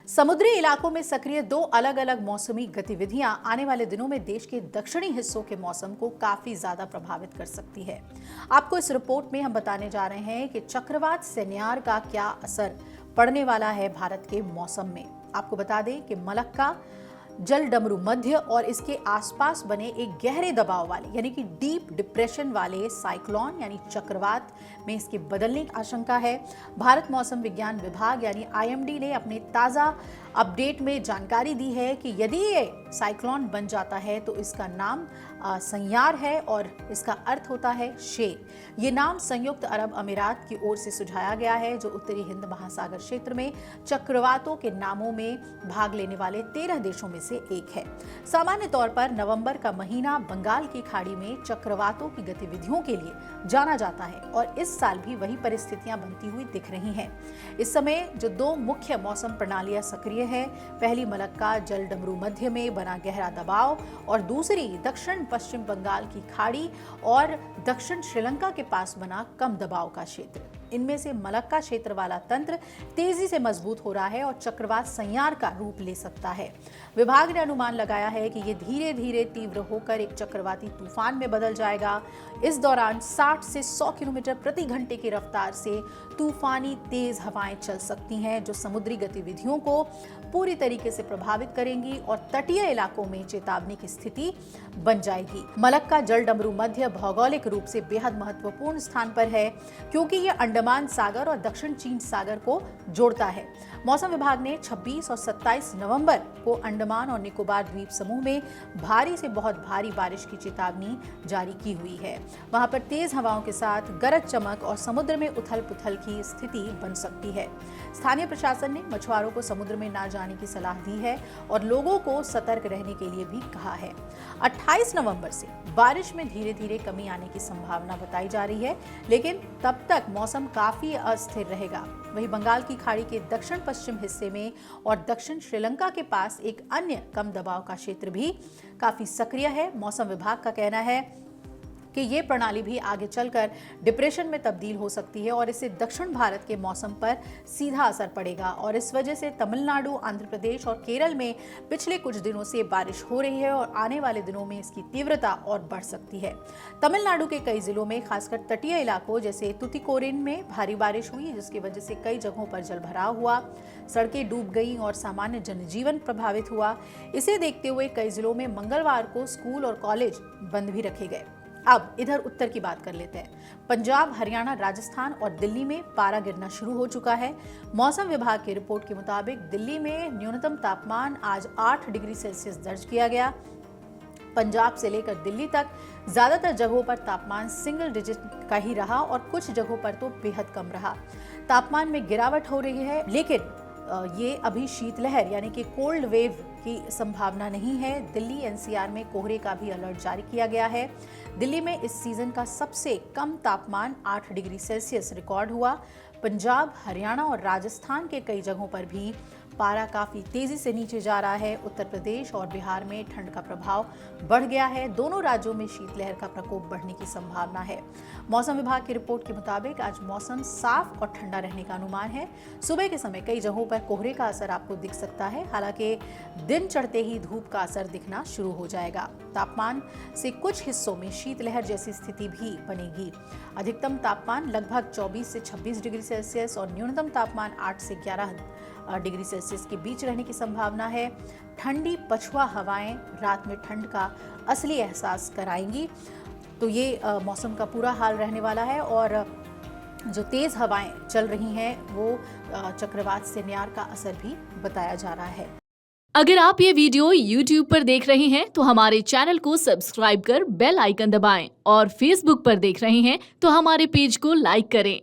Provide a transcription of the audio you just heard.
समुद्री इलाकों में सक्रिय दो अलग अलग मौसमी गतिविधियां आने वाले दिनों में देश के दक्षिणी हिस्सों के मौसम को काफी ज्यादा प्रभावित कर सकती है। आपको इस रिपोर्ट में हम बताने जा रहे हैं कि चक्रवात सेन्यार का क्या असर पड़ने वाला है भारत के मौसम में। आपको बता दें कि मलक्का जल डमरू मध्य और इसके आसपास बने एक गहरे दबाव वाले यानी कि डीप डिप्रेशन वाले साइक्लोन यानी चक्रवात में इसके बदलने की आशंका है। भारत मौसम विज्ञान विभाग यानी आईएमडी ने अपने ताज़ा अपडेट में जानकारी दी है कि यदि ये साइक्लोन बन जाता है तो इसका नाम संयार है और इसका अर्थ होता है शेर। ये नाम संयुक्त अरब अमीरात की ओर से सुझाया गया है, जो उत्तरी हिंद महासागर क्षेत्र में चक्रवातों के नामों में भाग लेने वाले 13 देशों में से एक है। सामान्य तौर पर नवंबर का महीना बंगाल की खाड़ी में चक्रवातों की गतिविधियों के लिए जाना जाता है और इस साल भी वही परिस्थितियां बनती हुई दिख रही हैं। इस समय जो दो मुख्य मौसम प्रणालियां सक्रिय है, पहली मलक्का जल डमरू मध्य में बना गहरा दबाव और दूसरी दक्षिण पश्चिम बंगाल की खाड़ी और दक्षिण श्रीलंका के पास बना कम दबाव का क्षेत्र। इनमें से मलक्का क्षेत्र वाला तंत्र तेजी से मजबूत हो रहा है और चक्रवात संयार का रूप ले सकता है। विभाग ने अनुमान लगाया है कि ये धीरे धीरे तीव्र होकर एक चक्रवाती तूफान में बदल जाएगा। इस दौरान 60 से 100 किलोमीटर प्रति घंटे की रफ्तार से तूफानी तेज हवाएं चल सकती हैं, जो समुद्री गतिविधियों को पूरी तरीके से प्रभावित करेंगी और तटीय इलाकों में चेतावनी की स्थिति बन जाएगी। मलक्का जल डमरू मध्य भौगोलिक रूप से बेहद महत्वपूर्ण स्थान पर है, क्योंकि ये अंडमान सागर और दक्षिण चीन सागर को जोड़ता है। मौसम विभाग ने 26 और 27 नवंबर को अंडमान और निकोबार द्वीप समूह में भारी से बहुत भारी बारिश की चेतावनी जारी की हुई है। वहां पर तेज हवाओं के साथ गरज चमक और समुद्र में उथल पुथल की स्थिति बन सकती है। स्थानीय प्रशासन ने मछुआरों को समुद्र में ना जाने की सलाह दी है और लोगों को सतर्क रहने के लिए भी कहा है। 28 नवंबर से बारिश में धीरे धीरे कमी आने की संभावना बताई जा रही है, लेकिन तब तक मौसम काफी अस्थिर रहेगा। वहीं बंगाल की खाड़ी के दक्षिण पश्चिम हिस्से में और दक्षिण श्रीलंका के पास एक अन्य कम दबाव का क्षेत्र भी काफी सक्रिय है। मौसम विभाग का कहना है कि ये प्रणाली भी आगे चलकर डिप्रेशन में तब्दील हो सकती है और इससे दक्षिण भारत के मौसम पर सीधा असर पड़ेगा और इस वजह से तमिलनाडु, आंध्र प्रदेश और केरल में पिछले कुछ दिनों से बारिश हो रही है और आने वाले दिनों में इसकी तीव्रता और बढ़ सकती है। तमिलनाडु के कई जिलों में खासकर तटीय इलाकों जैसे तुतिकोरिन में भारी बारिश हुई, जिसकी वजह से कई जगहों पर जलभराव हुआ, सड़कें डूब गईं और सामान्य जनजीवन प्रभावित हुआ। इसे देखते हुए कई जिलों में मंगलवार को स्कूल और कॉलेज बंद भी रखे गए। अब इधर उत्तर की बात कर लेते हैं। पंजाब, हरियाणा, राजस्थान और दिल्ली में पारा गिरना शुरू हो चुका है। मौसम विभाग की रिपोर्ट के मुताबिक दिल्ली में न्यूनतम तापमान आज 8 डिग्री सेल्सियस दर्ज किया गया। पंजाब से लेकर दिल्ली तक ज्यादातर जगहों पर तापमान सिंगल डिजिट का ही रहा और कुछ जगहों पर तो बेहद कम रहा। तापमान में गिरावट हो रही है, लेकिन ये अभी शीतलहर यानी कि कोल्ड वेव की संभावना नहीं है। दिल्ली एनसीआर में कोहरे का भी अलर्ट जारी किया गया है। दिल्ली में इस सीजन का सबसे कम तापमान 8 डिग्री सेल्सियस रिकॉर्ड हुआ। पंजाब, हरियाणा और राजस्थान के कई जगहों पर भी पारा काफी तेजी से नीचे जा रहा है। उत्तर प्रदेश और बिहार में ठंड का प्रभाव बढ़ गया है। दोनों राज्यों में शीतलहर का प्रकोप बढ़ने की संभावना है। मौसम विभाग की रिपोर्ट के मुताबिक आज मौसम साफ और ठंडा रहने का अनुमान है। सुबह के समय कई जगहों पर कोहरे का असर आपको दिख सकता है, हालांकि दिन चढ़ते ही धूप का असर दिखना शुरू हो जाएगा। तापमान से कुछ हिस्सों में शीतलहर जैसी स्थिति भी बनेगी। अधिकतम तापमान लगभग 24 से 26 डिग्री सेल्सियस और न्यूनतम तापमान 8 से 11 डिग्री सेल्सियस के बीच रहने की संभावना है। ठंडी पछुआ हवाएं रात में ठंड का असली एहसास कराएंगी। तो ये मौसम का पूरा हाल रहने वाला है और जो तेज हवाएं चल रही हैं वो चक्रवात सेन्यार का असर भी बताया जा रहा है। अगर आप ये वीडियो YouTube पर देख रहे हैं तो हमारे चैनल को सब्सक्राइब कर बेल आइकन दबाएं और Facebook पर देख रहे हैं तो हमारे पेज को लाइक करें।